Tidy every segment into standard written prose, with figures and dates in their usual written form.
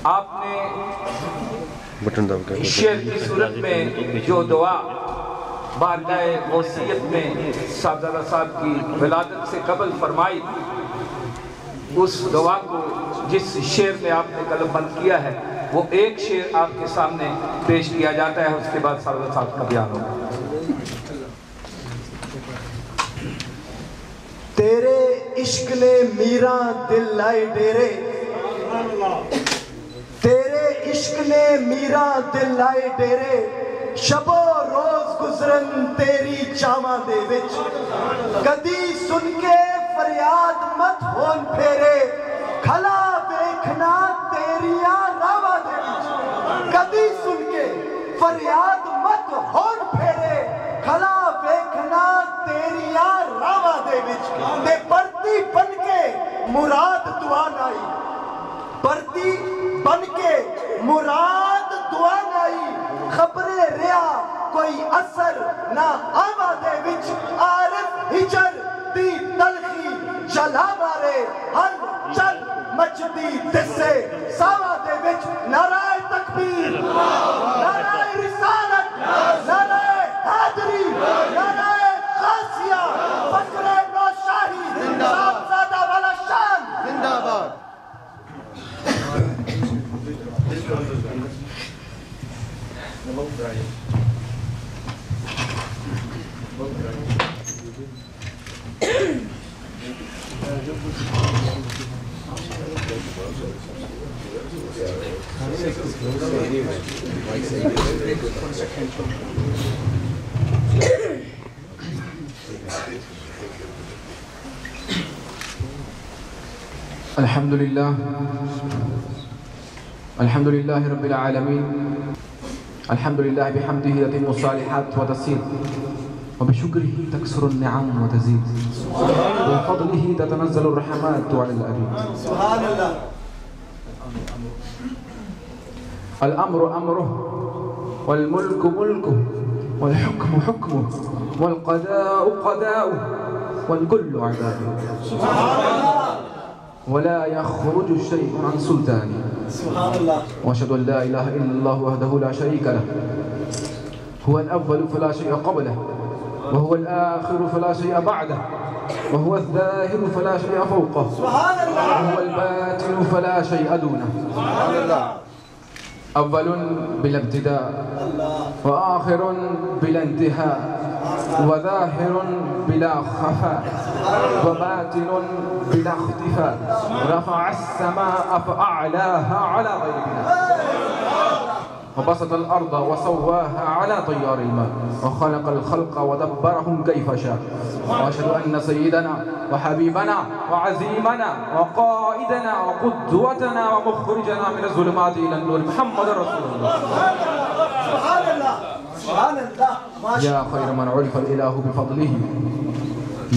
आपने शेर की सूरत में जो दुआ बारगाह वसीयत में साहबजादा साहब की विलादत से कबल फरमाई, उस दुआ को जिस शेर में आपने कलमबंद किया है वो एक शेर आपके सामने पेश किया जाता है, उसके बाद साहबजादा साहब का बयान होगा। तेरे इश्क ने मीरा दिल लाए डेरे, तेरे इश्क ने मीरा दिल लाए डेरे, शबो रोज गुजरन तेरी चावा दे विच, कदी सुन के फरियाद मत होन फेरे, खला देखना तेरिया रावा दे विच, कदी सुन के फरियाद मत होन फेरे, खला देखना तेरिया रावा दे विच, ते परती बन के मुराद दुआ नाई, परती बन के मुराद दुआ नाई, खबरे रिया कोई असर ना आवा दे विच, आरिफ हिजर दी तलखी जला मारे, हर चल मचदी दिसे सावा दे विच, नाराए तकबीर, नाराए रिसालत, नाराए हैदरी, नाराए गासिया, फक्रे नौशाही, साहबजादा वाला शान जिंदाबाद। अल्हम्दुलिल्लाह रब्बिल आलमीन, अल्हम्दुलिल्लाह बिहम्दिही ततिम्मु स्सालिहात व तसीर, व बिशुक्रिही तकसुरुन निअम व तज़ीद, व बिफज़लिही ततनज़्ज़लु अर्रहमातु अलल अरीद। अल अम्रु अम्रुहु, वल मुल्कु मुल्कुहु, वल हुक्मु हुक्मुहु, वल क़दाउ क़दाउहु, वल कुल्लु इबादुहु, वला यख़रुजु शैउन अन सुल्तानी, वअशहदु अन ला इलाहा इल्लल्लाह वहदहु ला शरीका लह, हुवल अव्वलु फला शैअ क़ब्लहु, व हुवल आख़िरु फला शैअ बअदहु, व हुवज़ ज़ाहिरु फला शैअ फ़ौक़हु, व हुवल बातिनु फला शैअ दूनहु। अव्वलुन बिला इब्तिदा, व आख़िरुन बिला इंतिहा, व ज़ाहिरुन बिला ख़फ़ा, व बातिनुन बिला इख्तिफ़ा, रफ़अ अस्समाअ फ़अअलाहा अला ग़ैरि बिना, व बसता अल-अर्ज़ व सव्वाहा अला तय्यारिल मा, व ख़लक़ल ख़ल्क़ व दब्बरहुम कैफ़ शा। व अशहदु अन्न सय्यिदना व हबीबना व अज़ीमना व क़ाइदना व क़ुद्वतना व मुख़रिजना मिन ज़ुलुमाति इलन नूर मुहम्मदुर रसूलुल्लाह। या खैर मन उरिफ़ल इलाहु बिफ़ज़लिही,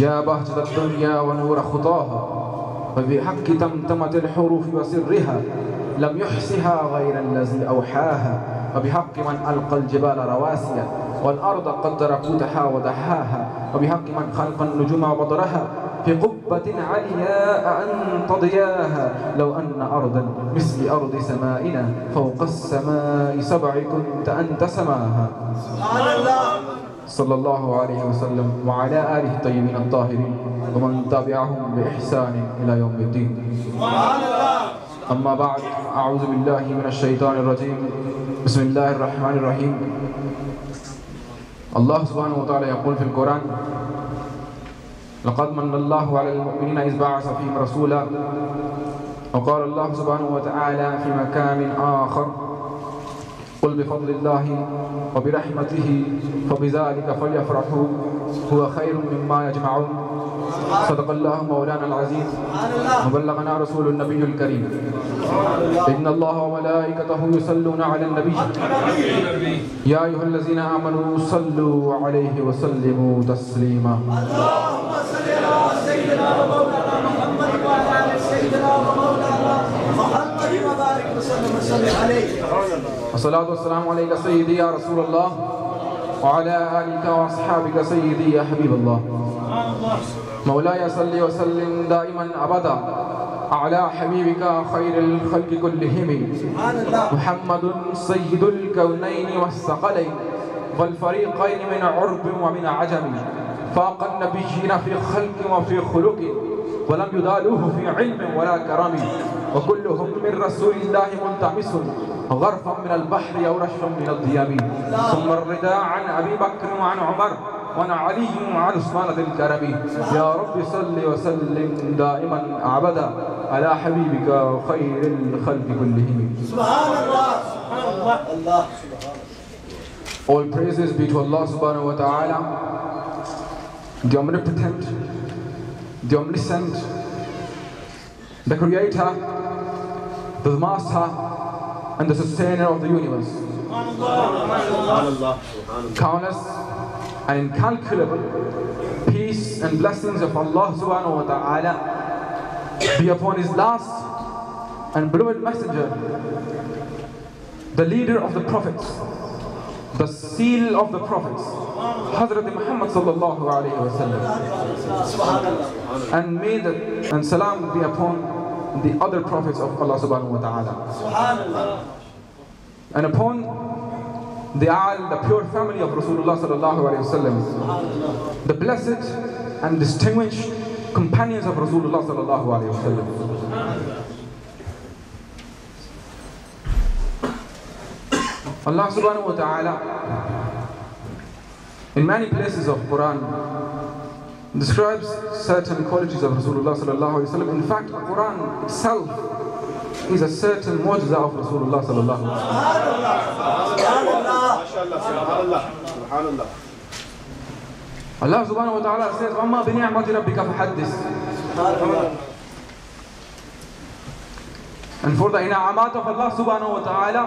या बहजतद दुनिया व नूर ख़ुताहा, व बिहक़्क़ि तमतमतिल हुरूफ़ व सिर्रिहा, लम युहसिहा ग़ैरुल्लज़ी औहाहा, व बिहक़्क़ि मन अलक़ल जिबाल रवासिया, वल अर्ज़ क़द्दरा क़ूतहा व दहाहा, व बिहक़्क़ि मन ख़लक़न नुजुमा व बदरहा, फ़ी क़ुब्बतिन अलियाअ अंत ज़ियाहा, लौ अन्न अर्ज़न मिस्ली अर्ज़ि समाइना, फ़ौक़स-समाइ सब'i कुन्त अंत समाहा। सल्लल्लाहु अलैहि वसल्लम व अला आलिहि तय्यबीन अत्ताहिरीन व मन तबिअहुम बिइहसान इला यौमिद्दीन। अम्मा बाद, अऊज़ु बिल्लाहि मिनश शैतानिर रजीम, बिस्मिल्लाहिर रहमानिर रहीम। अल्लाह सुब्हानहु व तआला यक़ूल फ़िल कुरान, लक़द मन्नल्लाहु अलल मुअमिनीना इज़ बअअस फ़ीहिम रसूला, व क़ाल अल्लाह सुब्हानहु व तआला फ़ी मकानिन आख़र, क़ुल बिफ़ज़लिल्लाहि व बिरहमतिही फ़बिज़ालिका फ़लयफ़रहू हुवा ख़ैरुम मिम्मा यजमऊन। सदक़ल्लाहु मौलाना अल-अज़ीज़ व बल्लगना रसूलुन नबियुल करीम। इन्नल्लाहा व मलाइकतहु युसल्लूना अलन नबी, या अय्युहल्लज़ीना आमनू सल्लू अलैहि व सल्लिमू तस्लीमा। अल्लाहुम्मा सल्लि अला सय्यिदिना व मौलाना मुहम्मद व अला आलि सय्यिदिना व मौलाना मुहम्मद व बारिक व सल्लिम अलैहि। अस्सलातु वस्सलामु अलैका सय्यिदी या रसूलल्लाह व अला आलिका व अस्हाबिका सय्यिदी या हबीबल्लाह। मौलाया सल्लि व सल्लिम दाइमन अबदा على حبيبك خير الخلق كلهم محمد سيد الكونين والثقلين والفريقين من عرب ومن عجم فاق النبيين في خلق وفي خلق ولم يدالوه في علم ولا كرم وكلهم من رسول الله ملتمس غرفا من البحر أو رشفا من الضيام ثم الرداء عن أبي بكر وعن عمر وعن علي وعن عثمان ذي الكرم يا رب صل وسلم دائما أبدا على حبيبك خير الخلق كلهم. سبحان الله سبحان الله. All praises be to Allah subhanahu wa ta'ala, the omnipotent, the omniscient, the creator, the master and the sustainer of the universe. Countless and incalculable peace and blessings of Allah subhanahu wa ta'ala be upon his last and beloved messenger, the leader of the prophets, the seal of the prophets, Hazrat Muhammad sallallahu alayhi wa sallam. And may the and salam be upon the other prophets of Allah subhanahu wa ta'ala. And upon the Aal, the pure family of Rasulullah sallallahu alayhi wa sallam, the blessed and distinguished companions of Rasulullah sallallahu alayhi wa sallam. Allah subhanahu wa ta'ala in many places of Quran describes certain qualities of Rasulullah sallallahu alayhi wa sallam. In fact, Quran itself is a certain mu'jiza of Rasulullah sallallahu alayhi wa sallam. Allah subhanahu wa ta'ala says, وَأَمَّا بِنِعْمَةِ رَبِّكَ فَحَدِّثْ. And for the ina'amat of Allah subhanahu wa ta'ala,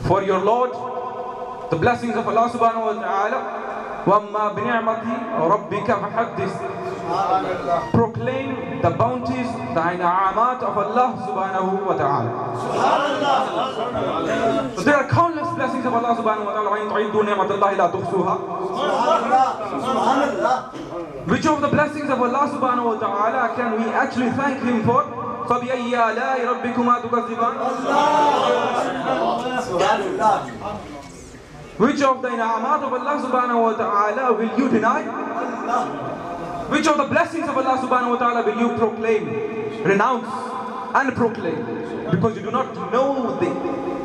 for your Lord, the blessings of Allah subhanahu wa ta'ala, وَأَمَّا بِنِعْمَةِ رَبِّكَ فَحَدِّثْ. Proclaim the bounties, the ina'amat of Allah subhanahu wa ta'ala. So there are countless blessings of Allah subhanahu wa ta'ala. وَإِن تُعِدُّوا نِعْمَةَ اللَّهِ لَا تُحْصُوهَا. Which of the blessings of Allah subhanahu wa ta'ala can we actually thank Him for? فَبِأَيِّ آلَاءِ رَبِّكُمَا تُكَذِّبَانِ. Which of the ina'amat of Allah subhanahu wa ta'ala will you deny? Which of the blessings of Allah subhanahu wa ta'ala will you proclaim, renounce and proclaim? Because you do not know the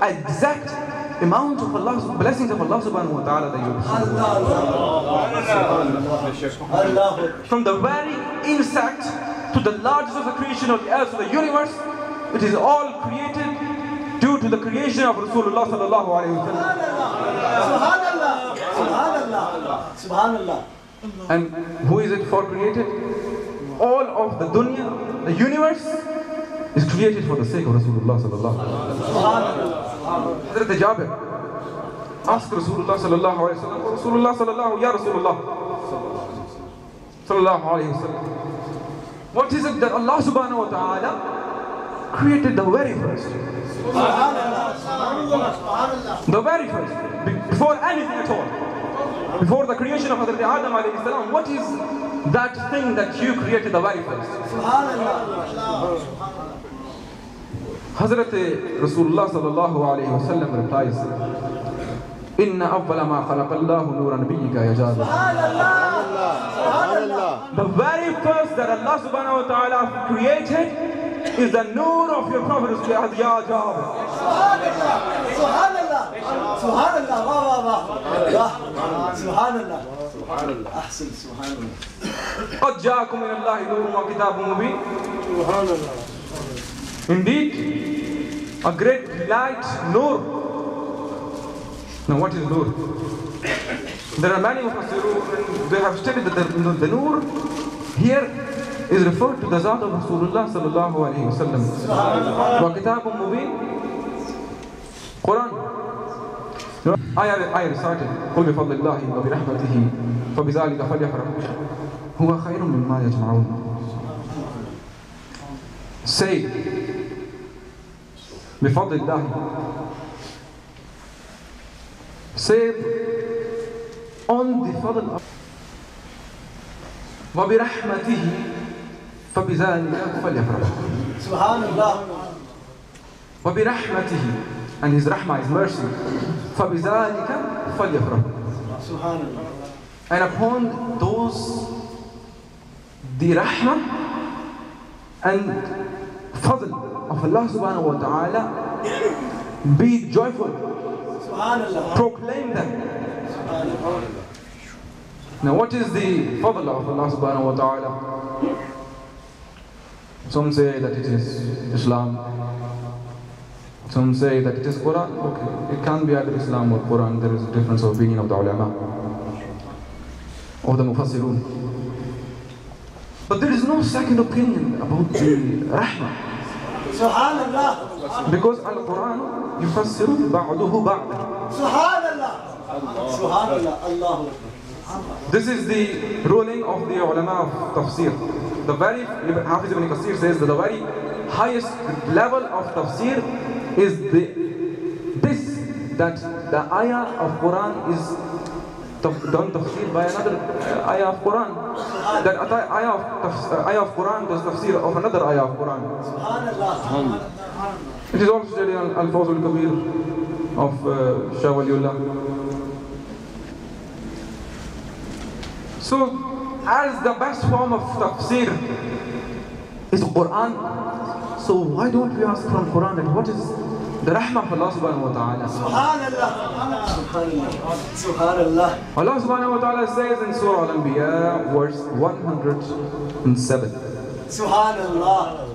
exact amount of Allah's blessings of Allah subhanahu wa ta'ala that you receive. From the very insect to the largest of the creation of the earth, of the universe, it is all created due to the creation of Rasulullah sallallahu alayhi wa sallam. Subhanallah, Subhanallah. And who is it for created? All of the dunya, the universe, is created for the sake of Rasulullah sallallahu alayhi wa sallam. Hazrat Jabir asked Rasulullah sallallahu alayhi wa sallam, Rasulullah sallallahu, Ya Rasulullah sallallahu alayhi wa sallam, what is it that Allah subhanahu wa ta'ala created the very first? The very first, before anything at all, before the creation of Hazrat Adam alayhi salam, what is that thing that you created the very first? Hazrat Rasulullah sallallahu alayhi wa sallam replies, Inna awwala ma khalaqallahu nura nabiyyika ya Jabir. The very first that Allah subhanahu wa ta'ala created is the nur of your Prophet ya Jabir. Subhanallah, Subhanallah, Subhanallah, Subhanallah, Subhanallah, Ahsan, Subhanallah. قَدْ جَاءَكُمْ مِنَ اللَّهِ نُورٌ وَكِتَابٌ مُبِينٌ. Subhanallah. Indeed, a great light, nur. Now what is nur? There are many mufassirun, they have stated that the nur here is referred to the Zat of Rasulullah sallallahu alayhi wa sallam. Wa kitabun mubin, Quran. I recited, قُلْ بِفَضْلِ اللَّهِ وَبِرَحْمَتِهِ فَبِذَلِكَ فَلْيَفْرَحُوا هُوَ خَيْرٌ مِمَّا يَجْمَعُونَ. Say, بِفَضْلِ اللَّهِ. Say, on the fadl of وَبِرَحْمَتِهِ, فَبِذَلِكَ فَلْيَفْرَحُوا. Subhanallah. وَبِرَحْمَتِهِ, and His rahmah, His mercy. فَبِذَلِكَ فَلْيَفْرَحُوا. Subhanallah. And upon those, the rahmah and fadl of Allah subhanahu wa ta'ala, be joyful. Subhanallah. Proclaim them. Now what is the fadl of Allah subhanahu wa ta'ala? Some say that it is Islam. Some say that it is Quran. Okay, it can be either Islam or Quran. There is a difference of opinion of the ulama or the mufassirun. But there is no second opinion about the rahmah. Subhanallah. Because Al-Quran yufassiru ba'duhu ba'da. Subhanallah. Subhanallah. Allahu Akbar. This is the ruling of the ulama of tafsir. The very, Hafiz ibn Kathir says that the very highest level of tafsir is that the ayah of Quran is done tafsir by another ayah of Quran. That ayah of Quran does tafsir of another ayah of Quran. Subhanallah. It is also stated in Al-Fawz al-Kabir of Shah Waliullah. So, as the best form of tafsir is Quran, so why don't we ask from Quran that what is the rahmah of Allah subhanahu wa ta'ala? Subhanallah. Subhanallah. Subhanallah. Allah subhanahu wa ta'ala says in Surah Al-Anbiya, verse 107. Subhanallah.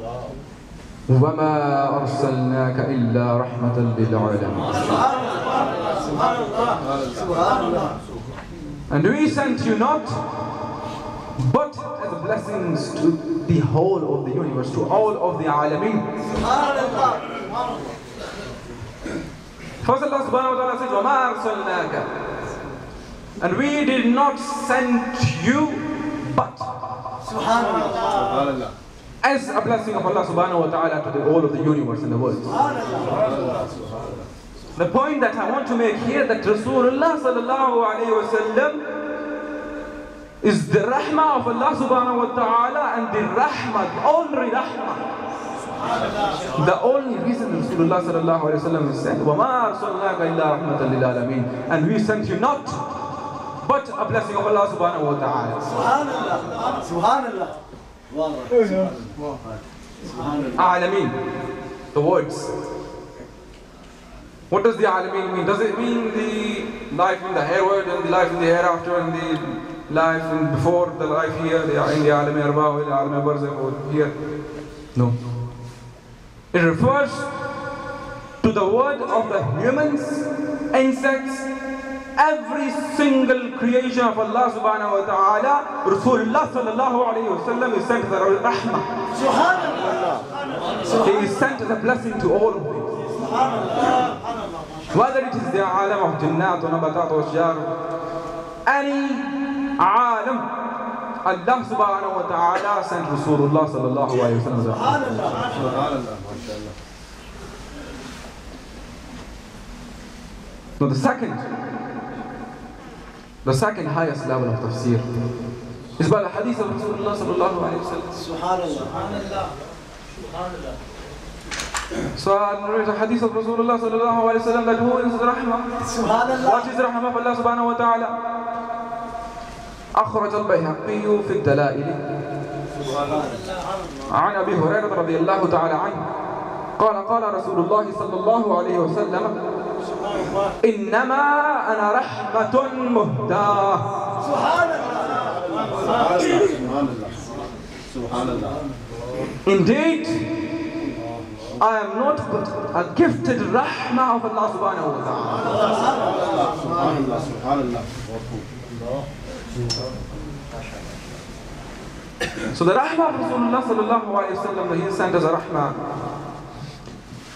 وَمَا أَرْسَلْنَاكَ إِلَّا رَحْمَةً لِلْعَالَمِينَ. Subhanallah. Subhanallah. And we sent you not but as blessings to the whole of the universe, to all of the alameen. Subhanallah. First Allah subhanahu wa ta'ala says, وَمَا أَرْسَلْنَاكَ, and we did not send you but Subhanallah. as a blessing of Allah subhanahu wa ta'ala to the all of the universe and the world. The point that I want to make here, that Rasulullah sallallahu alayhi wa sallam is the rahmah of Allah subhanahu wa ta'ala, and the rahmah, the only rahmah. The only reason Rasulullah sallallahu alayhi wa sallam is sent, وَمَا أَرْسَلْنَاكَ إِلَّا رَحْمَةً لِلْعَالَمِينَ, and we sent you not but a blessing of Allah subhanahu wa ta'ala. Subhanallah. Subhanallah. Alameen, the words. What does the alameen mean? Does it mean the life in the hereworld and the life in the hereafter and the life in before the life here, in the alam arba or the alam barzakh or here? No. It refers to the world of the humans, insects, every single creation of Allah subhanahu wa ta'ala. Rasulullah sallallahu alayhi wa sallam is sent as a rahmah. Subhanallah. He is sent as a blessing to all of them. Whether it is the alam of jannat or nabatat or ashjar, any alam, Allah subhanahu wa ta'ala sent Rasulullah sallallahu alayhi wa sallam. Now the second highest level of tafsir is by the hadith of Rasulullah sallallahu alayhi wa sallam. Subhanallah. So there is a hadith of Rasulullah sallallahu alayhi wa sallam that who is rahmah? Subhanallah. What is rahmah of Allah subhanahu wa ta'ala? أخرج البيهقي في الدلائل عن أبي هريرة رضي الله تعالى عنه قال رسول الله صلى الله عليه وسلم إنما أنا رحمة مهداة. Indeed, I am not but a gifted rahmah of Allah subhanahu wa ta'ala. So the rahmah of Rasulullah sallallahu alayhi wa sallam, that he sent as a rahmah,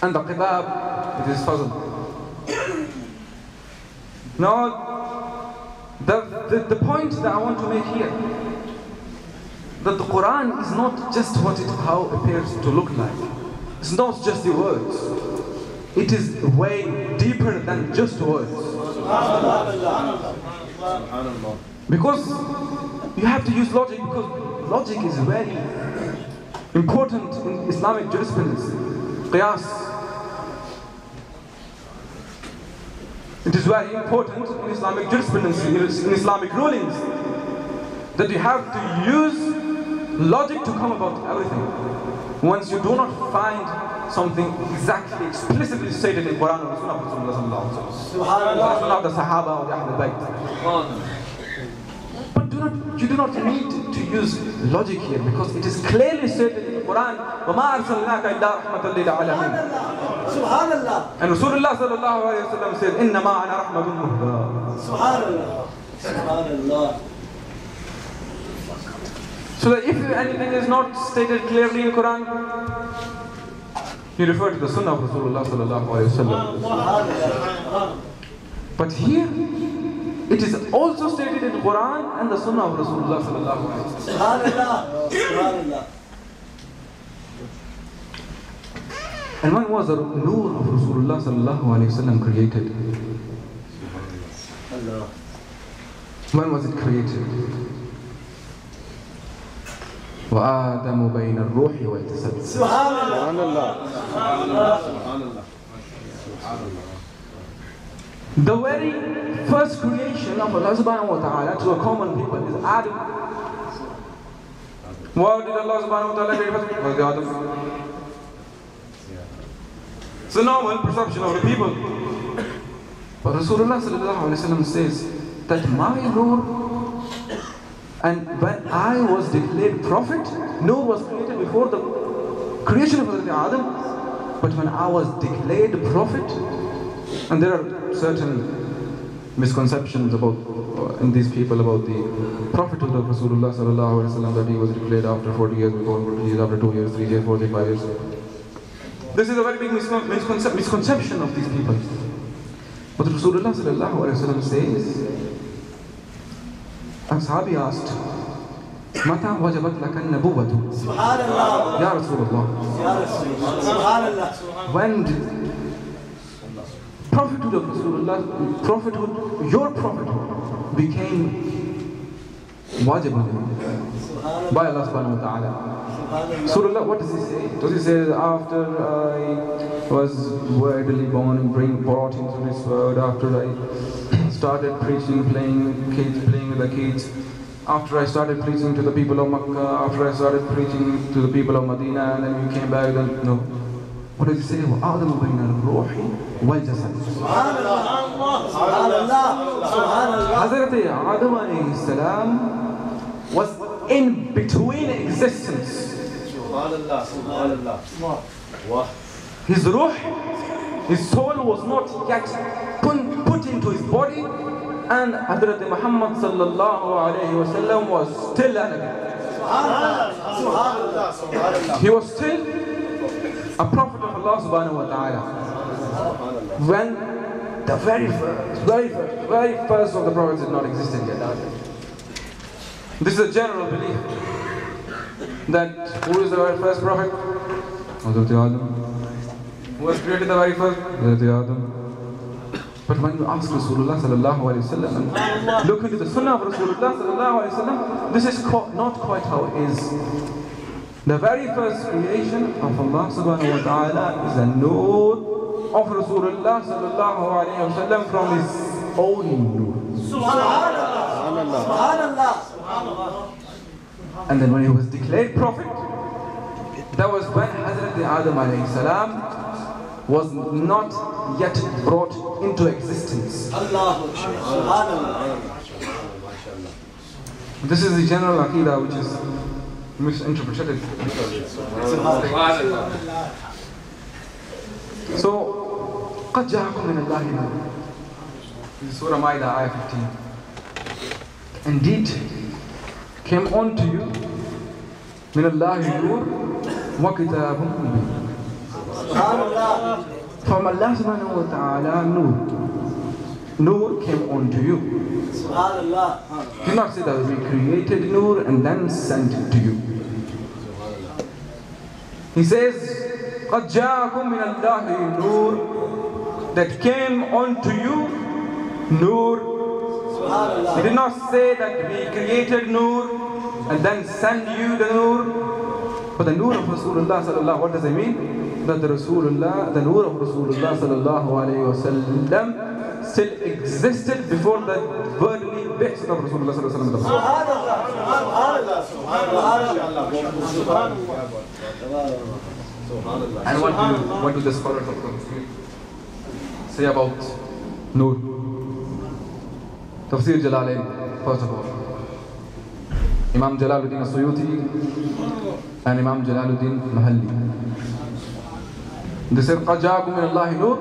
and the qibab, it is fazl. Now, the point that I want to make here, that the Quran is not just how it appears to look like. It's not just the words. It is way deeper than just words. Because you have to use logic, because logic is very important in Islamic jurisprudence, qiyas. It is very important in Islamic jurisprudence, in Islamic rulings, that you have to use logic to come about everything. Once you do not find something exactly, explicitly stated in Quran or Sunnah of Rasulullah, Sunnah of the Sahaba or the Ahl al-Bayt. But you do not need to use logic here, because it is clearly stated in the Quran, وَمَا أَرْسَلْنَاكَ إِلَّا رَحْمَةً لِلْعَالَمِينَ. Subhanallah. And Rasulullah sallallahu alayhi wa sallam said, إِنَّمَا أَنَا رَحْمَةٌ مُهْدَى. Subhanallah. Subhanallah. So that if anything is not stated clearly in Quran, you refer to the Sunnah of Rasulullah sallallahu alayhi wa sallam. But here, it is also stated in Quran and the Sunnah of Rasulullah sallallahu alayhi wa sallam. Subhanallah. Subhanallah. And when was the Noor of Rasulullah sallallahu alayhi wa sallam created? When was it created? وآدم بين الروح والجسد. Subhanallah. The very first creation of Allah subhanahu wa ta'ala to a common people is Adam. What did Allah subhanahu wa ta'ala create first? Was the Adam. It's a normal perception of the people. But Rasulullah sallallahu alayhi wa sallam says that my Noor, and when I was declared prophet, Noor was created before the creation of Adam. But when I was declared prophet, and there are certain misconceptions about in these people about the prophethood of Rasulullah sallallahu alaihi wasallam, that he was declared after 40 years, before 40 years, after 2 years, 3 years, 4 years, 5 years. This is a very big misconception of these people. But Rasulullah sallallahu alaihi wasallam says, Ashabi asked, Mata wajabat laka an-nabuwwatu? Subhanallah. Ya Rasulullah. Ya Rasulullah. Subhanallah. When did prophethood of Rasulullah, your prophethood became wajib by Allah subhanahu wa ta'ala? Rasulullah, what does he say? Does he say after I was widely born and brought into this world, after I started preaching, playing with the kids, after I started preaching to the people of Makkah, after I started preaching to the people of Medina, and then you came back, then no. What does he say? وَآدَمُ بَيْنَ الرُّوحِ وَالْجَسَدِ. Subhanallah. Subhanallah. Hazrat Adam alayhi salam was in between existence. Subhanallah. Subhanallah. His ruh, his soul was not yet put into his body, and Hazrat Muhammad sallallahu alayhi wa sallam was still a Nabi. Subhanallah. Subhanallah. He was still a prophet of Allah subhanahu wa ta'ala. When the very first of the prophets did not exist yet. This is a general belief that who is the very first prophet? Hazrat Adam. Who was created the very first? Hazrat Adam. But when you ask Rasulullah sallallahu alayhi wa sallam and look into the Sunnah of Rasulullah sallallahu alayhi wa sallam, this is not quite how it is. The very first creation of Allah subhanahu wa ta'ala is the Noor of Rasulullah sallallahu alayhi wa sallam from his own Noor. Subhanallah. Subhanallah. And then when he was declared prophet, that was when Hazrat Adam alayhi salam was not yet brought into existence. Allahu Akbar. Subhanallah. This is the general aqidah which is misinterpreted. So, قَدْ جَاءَكُم مِّنَ اللَّهِ نُورٌ. This is Surah Ma'idah, ayah 15. Indeed, came on to you مِّنَ اللَّهِ نُورٌ وَكِتَابٌ مُّبِينٌ. Subhanallah. From Allah subhanahu wa ta'ala, Noor. Noor came on to you. Subhanallah. Do not say that we created Noor and then sent it to you. He says, قَدْ جَاءَكُم مِّنَ اللَّهِ نُورٌ, that came onto you, Noor. He did not say that we created Noor and then sent you the Noor. But the Nur of Rasulullah sallallahu, what does it mean? That the Rasulullah, the Nur of Rasulullah sallallahu alayhi wasallam still existed before the worldly bits of Rasulullah sallallahu alayhi wasallam. And what do the scholars of Tafsir say about Nur? Tafsir Jalalain, first of all. Imam Jalaluddin As-Suyuti and Imam Jalaluddin Mahalli. They said, قَدْ جَاءَكُم مِّنَ اللَّهِ نُورٌ.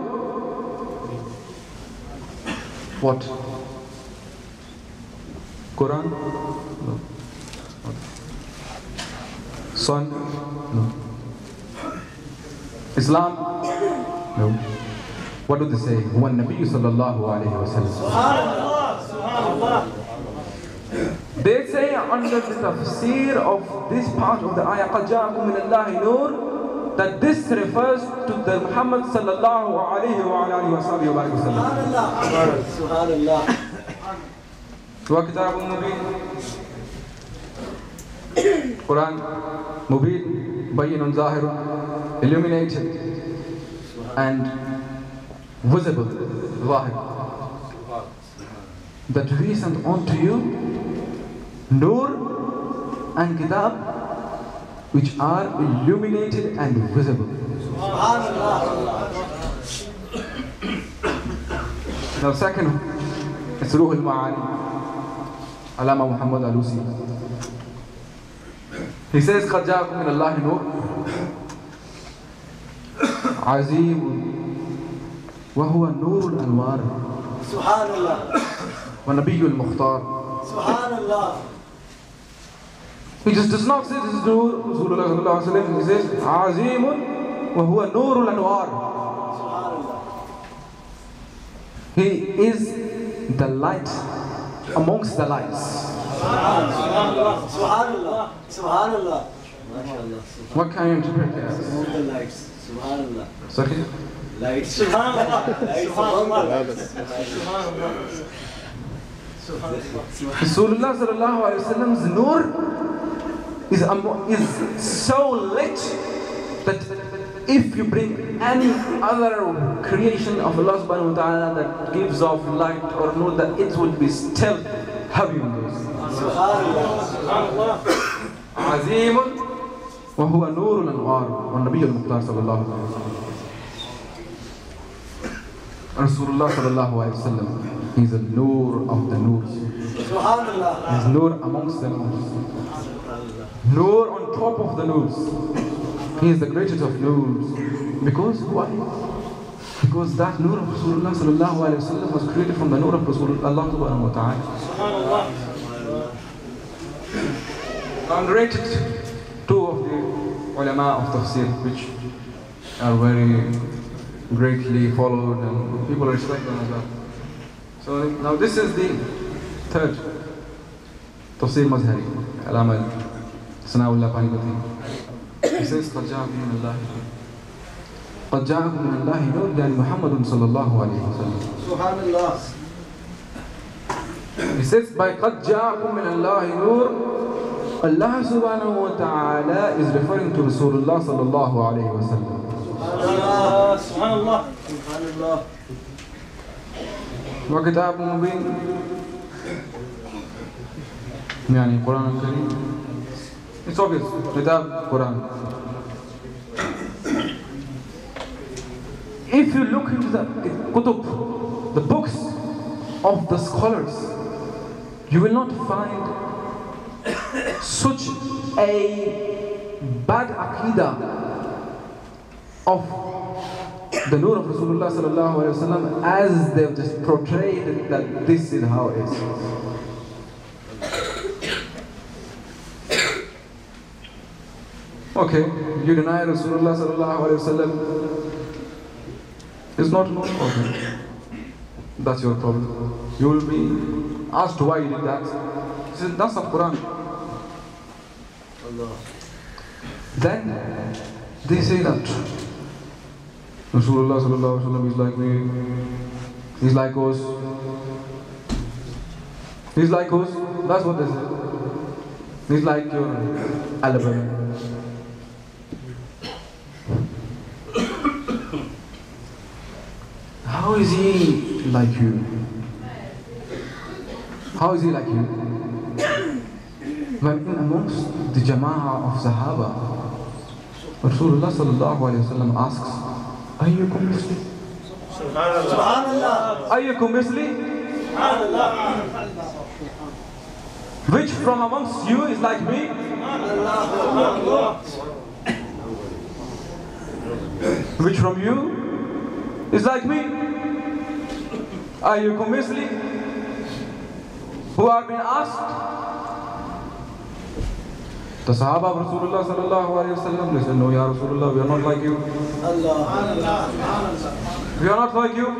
What? Quran? No. Sun? No. Islam? No. What do they say? Huwa an-Nabiy sallallahu alayhi wa sallam. Subhanallah, subhanallah. They say under the tafsir of this part of the ayah قَدْ جَاءَكُم مِّنَ اللَّهِ نُورٌ, that this refers to the Muhammad sallallahu alayhi wa alihi wa sallam. Subhanallah. Wa kitabun mubin. Quran, mubin, bayyinun zahirun, illuminated and visible, zahir. That we sent unto you Nur and Kitab, which are illuminated and visible. Now second, it's Ruh al-Ma'ani, Alama Muhammad Alusi. He says, قَدْ جَاءَكُم مِّنَ اللَّهِ نُورٌ عَظِيمٌ وَهُوَ نُورُ الْأَنْوَارِ وَنَبِيُّ الْمُخْتَارِ. Subhanallah. He just does not say this is Nur, Rasulullah sallallahu alayhi wa sallam. He says, Azimun wa huwa Nurul Anwar. He is the light amongst the lights. Subhanallah. Subhanallah. Subhanallah. What can you interpret it as? Among the lights. Subhanallah. Sorry? Lights. Subhanallah. Lights among the lights. Subhanallah. Rasulullah sallallahu alayhi wa sallam's Nur is so lit that if you bring any other creation of Allah subhanahu wa ta'ala that gives off light or nur, that it would be still heavy on those. Subhanallah. Azimun wa huwa nurul anwar wa Nabiyyul Mukhtar sallallahu alayhi wa sallam. Rasulullah sallallahu alayhi wa sallam, he is a nur of the noors. Subhanallah. He is nur amongst the noors. Nur on top of the noors. He is the greatest of noors. Because why? Because that nur of Rasulullah sallallahu alayhi wa sallam was created from the nur of Rasulullah subhanahu wa ta'ala. Underrated two of the ulama of tafsir, which are very greatly followed and people respect them as well. So now this is the third tafsir mazhari, Alama Sana'ullah Panipati. He says, قَدْ جَاءَكُم مِّنَ اللَّهِ نُورٌ. قَدْ جَاءَكُم مِّنَ اللَّهِ نُورٌ, يعني Muhammadun sallallahu alayhi wa sallam. Subhanallah. He says, by قَدْ جَاءَكُم مِّنَ اللَّهِ نُورٌ, Allah subhanahu wa ta'ala is referring to Rasulullah sallallahu alayhi wa sallam. Subhanallah. Subhanallah. Wa kitabun mubin, يعني Quran al-Kareem. It's obvious, Kitab, Quran. If you look into the kutub, the books of the scholars, you will not find such a bad aqidah of the nur of Rasulullah sallallahu alayhi wa sallam as they've just portrayed that this is how it is. Okay, you deny Rasulullah sallallahu alayhi wa sallam, it's not no problem. That's your problem. You will be asked why you did that. He said, that's not Quran. Allah. Then they say that Rasulullah sallallahu alayhi wa sallam is like me, he's like us. He's like us, that's what they say. He's like your Alabama. is he like you? How is he like you? When in amongst the jama'ah of Sahaba, Rasulullah sallallahu alayhi wa sallam asks, Ayyukum misli? Subhanallah. Ayyukum misli? Which from amongst you is like me? Which from you is like me? Ayyukum misli? Who are being asked? The Sahaba of Rasulullah sallallahu alayhi wa sallam, they said, no, Ya Rasulullah, we are not like you. We are not like you.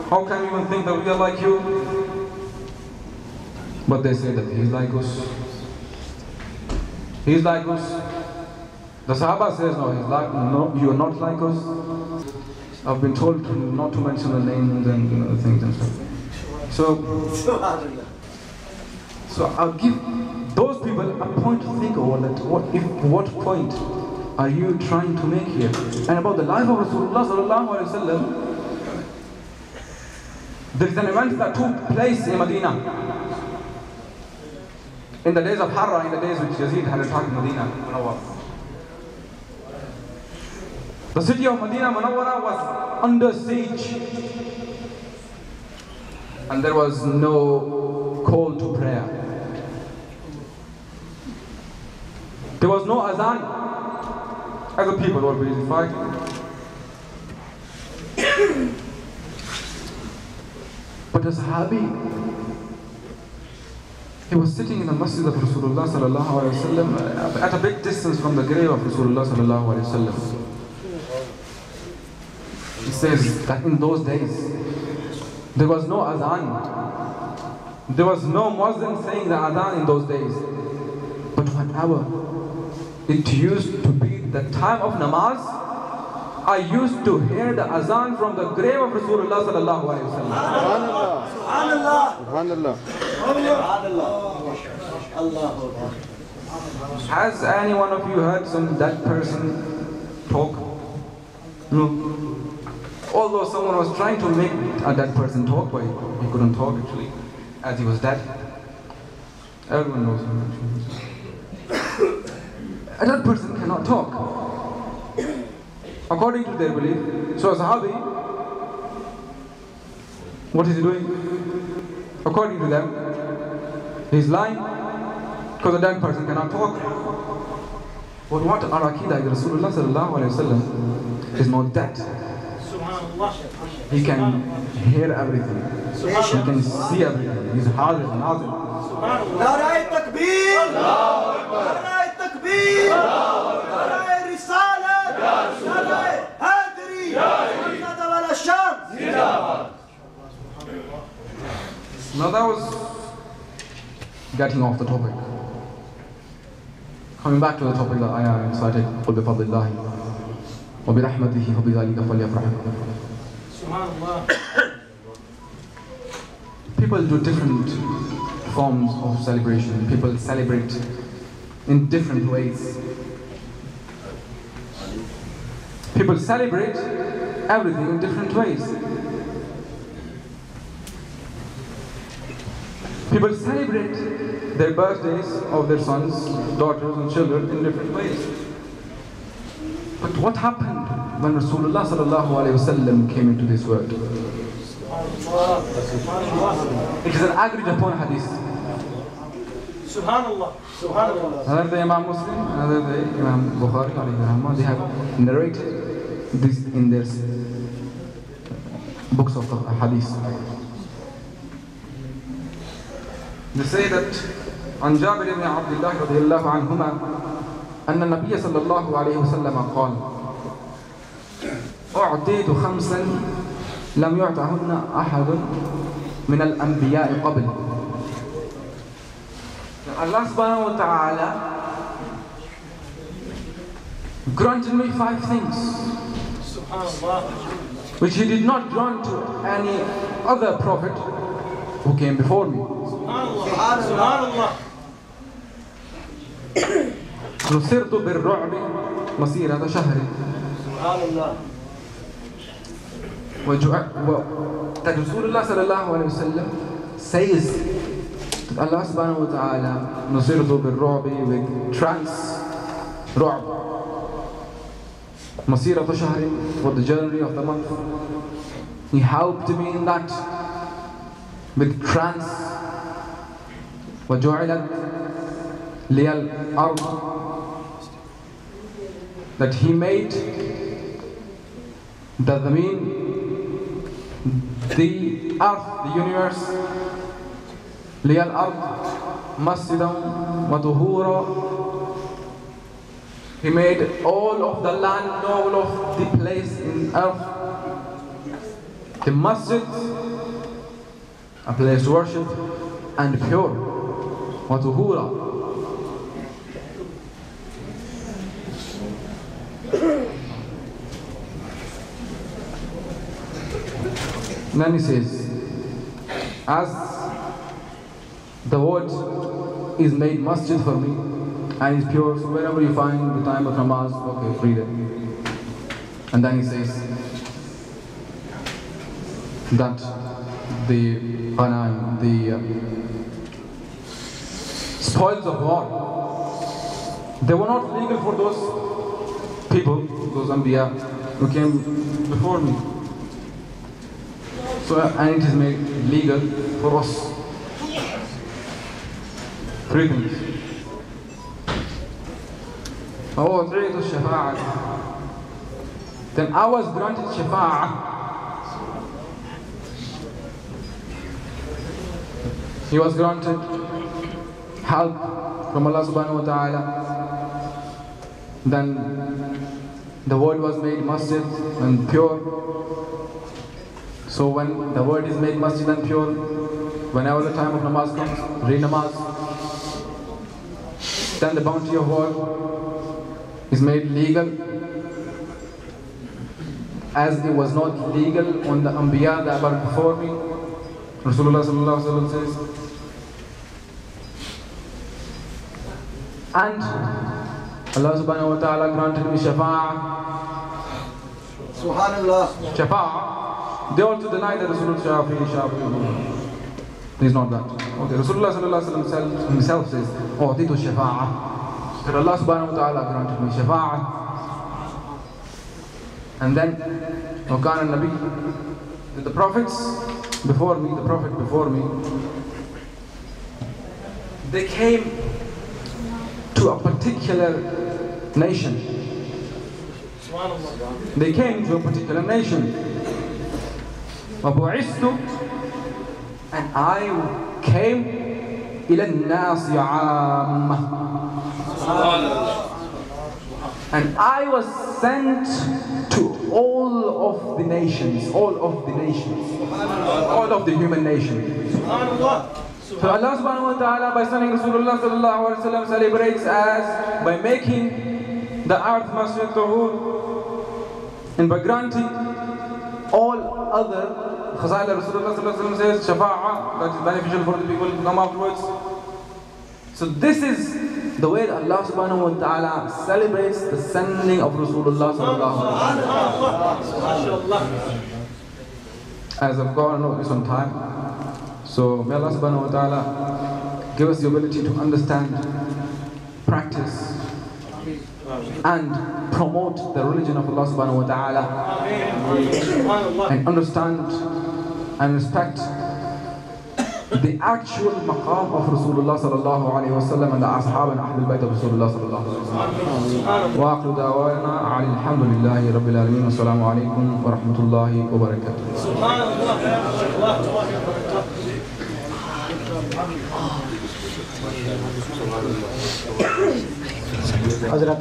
How can we even think that we are like you? But they say that he is like us. He is like us. The Sahaba says, no, you are not like us. I've been told not to mention the names and things and stuff. So I'll give those people a point to think over that. What point are you trying to make here? And about the life of Rasulullah sallallahu alaihi wasallam, there is an event that took place in Medina. In the days of Harra, in the days which Yazid had attacked Medina Munawwara. The city of Medina Munawwara was under siege. And there was no call to prayer. There was no azan, as the people were busy fighting. But a Sahabi, he was sitting in the masjid of Rasulullah sallallahu alayhi wa sallam, at a big distance from the grave of Rasulullah sallallahu alayhi wa sallam. He says that in those days, there was no azan. There was no muazzin saying the azan in those days. But whenever it used to be the time of namaz, I used to hear the azan from the grave of Rasulullah sallallahu alayhi wa sallam. Subhanallah. Subhanallah. Has any one of you heard that person talk? No. Although someone was trying to make a dead person talk, but he couldn't talk actually, as he was dead. Everyone knows him. A dead person cannot talk, according to their belief. So a Sahabi, what is he doing? According to them, he's lying, because a dead person cannot talk. But what our Aqidah is, Rasulullah sallallahu alayhi wa sallam is not dead. He can hear everything. He can see everything. He's Hadir and Nazir. Narae Takbir! Narae Takbir! Narae Risalat! Narae Hadri! Narae Wala Sham! Now that was getting off the topic. Coming back to the topic that I incited, قُلْ بِفَضْلِ اللَّهِ وَبِرَحْمَتِهِ فَبِذَلِكَ فَلْيَفْرَحُوا. People do different forms of celebration. People celebrate in different ways. People celebrate everything in different ways. People celebrate their birthdays of their sons, daughters and children in different ways. But what happened when Rasulullah sallallahu alayhi wa sallam came into this world? It is an agreed upon hadith. Subhanallah. Subhanallah. Another the Imam Muslim, another the Imam Bukhari, they have narrated this in their books of hadith. They say that عن جابر بن عبد الله رضي الله عنهما أن النبي صلى الله عليه وسلم قال أعطيت خمسا لم يعطهن أحد من الأنبياء قبل. Allah subhanahu wa ta'ala granted me 5 things which He did not grant to any other prophet who came before me. Subhanallah. نصرت بالرعب مسيرة شهر that Rasulullah sallallahu alayhi wa sallam says that Allah subhanahu wa ta'ala nusirtu bil ru'bi with trance ru'b masiratu shahrin, for the journey of the month. He helped me in that with trance. وَجُعِلَتْ لِيَ الْأَرْض, that he made the earth, the universe, لِيَ الْأَرْض مَسْجِدًا وَطُهُورًا. He made all of the land, all of the place in earth, the masjid, a place to worship, and pure. وَطُهُورًا. Then he says, as the word is made masjid for me and is pure, so wherever you find the time of namaz, okay, read it. And then he says that the spoils of war, they were not legal for those people, those Anbiya who came before me. So, and it is made legal for us. 3 things. Then I was granted shafa'ah. He was granted help from Allah subhanahu wa ta'ala. Then the word was made masjid and pure. So when the word is made masjid and pure, whenever the time of namaz comes, read namaz. Then the bounty of word is made legal, as it was not legal on the Anbiya that were before me. Rasulullah sallallahu alaihi wasallam says, and Allah subhanahu wa ta'ala granted me shafa'ah. Subhanallah. Shafa'ah. They also deny that Rasulullah Shafi'i. He's not that. Okay, Rasulullah sallallahu alaihi wasallam himself says, "U'titu shafa'ah." That Allah subhanahu wa ta'ala granted me shafa'ah. And then, وَكَانَ النَّبِيُّ, the prophets before me, the prophet before me, they came to a particular nation. They came to a particular nation. وَبُعِثْتُ, and I came إِلَى النَّاسِ عَامَّةً, and I was sent to all of the nations, all of the human nations. So Allah subhanahu wa ta'ala, by sending Rasulullah sallallahu alaihi wasallam, celebrates as by making the earth masjid tahur, and by granting all other khazail. Rasulullah sallallahu alaihi wasallam says shafa'ah, that is beneficial for the people to come afterwards. So this is the way that Allah subhanahu wa ta'ala celebrates the sending of Rasulullah sallallahu alaihi wasallam. As I've gone over this on time, so may Allah subhanahu wa ta'ala give us the ability to understand, practice, and promote the religion of Allah subhanahu wa ta'ala, and understand and respect the actual maqam of Rasulullah sallallahu alayhi wa sallam and the ashab and ahlul bayt of Rasulullah sallallahu alayhi wa sallam. Wa akhiru da'wana alhamdulillahi rabbil alameen. Assalamu alaikum wa rahmatullahi wa barakatuh. Hazrat